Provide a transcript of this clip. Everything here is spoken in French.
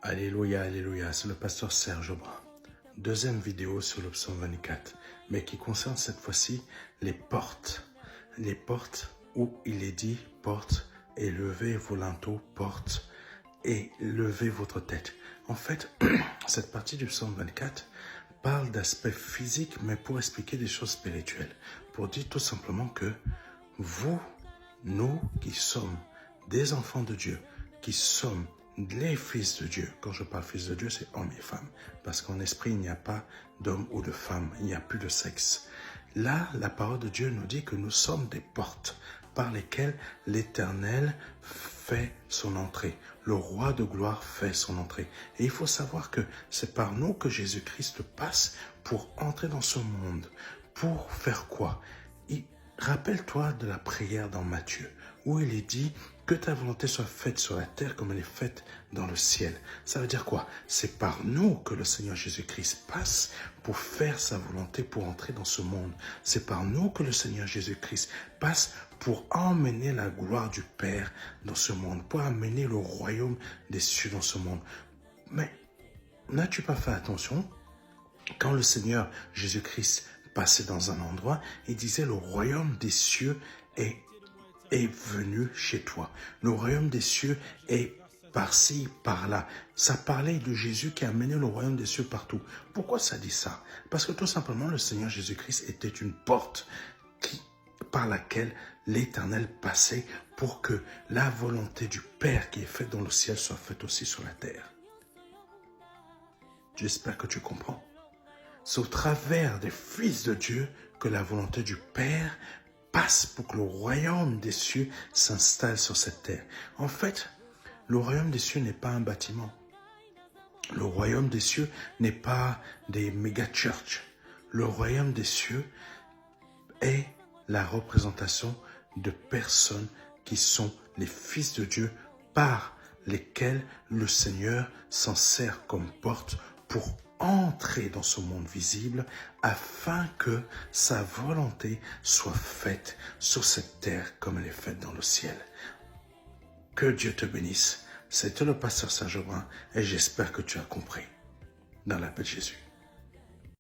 Alléluia, alléluia, c'est le pasteur Serge Aubin. Deuxième vidéo sur le psaume 24, mais qui concerne cette fois-ci les portes. Les portes où il est dit « porte et levez vos linteaux, porte et levez votre tête ». En fait, cette partie du psaume 24 parle d'aspects physiques, mais pour expliquer des choses spirituelles. Pour dire tout simplement que vous, nous qui sommes des enfants de Dieu, qui sommes les fils de Dieu. Quand je parle fils de Dieu, c'est hommes et femmes. Parce qu'en esprit, il n'y a pas d'homme ou de femme. Il n'y a plus de sexe. Là, la parole de Dieu nous dit que nous sommes des portes par lesquelles l'Éternel fait son entrée. Le roi de gloire fait son entrée. Et il faut savoir que c'est par nous que Jésus-Christ passe pour entrer dans ce monde. Pour faire quoi? Rappelle-toi de la prière dans Matthieu, où il est dit que ta volonté soit faite sur la terre comme elle est faite dans le ciel. Ça veut dire quoi? C'est par nous que le Seigneur Jésus-Christ passe pour faire sa volonté, pour entrer dans ce monde. C'est par nous que le Seigneur Jésus-Christ passe pour emmener la gloire du Père dans ce monde, pour amener le royaume des cieux dans ce monde. Mais n'as-tu pas fait attention? Quand le Seigneur Jésus-Christ passait dans un endroit, il disait le royaume des cieux est venu chez toi. Le royaume des cieux est par-ci, par-là. Ça parlait de Jésus qui a mené le royaume des cieux partout. Pourquoi ça dit ça? Parce que tout simplement, le Seigneur Jésus-Christ était une porte par laquelle l'Éternel passait pour que la volonté du Père qui est faite dans le ciel soit faite aussi sur la terre. J'espère que tu comprends. C'est au travers des fils de Dieu que la volonté du Père passe pour que le royaume des cieux s'installe sur cette terre. En fait, le royaume des cieux n'est pas un bâtiment. Le royaume des cieux n'est pas des méga-churches. Le royaume des cieux est la représentation de personnes qui sont les fils de Dieu par lesquels le Seigneur s'en sert comme porte pour entrer dans ce monde visible afin que sa volonté soit faite sur cette terre comme elle est faite dans le ciel. Que Dieu te bénisse. C'était le pasteur Serge Aubin et j'espère que tu as compris. Dans l'appel de Jésus.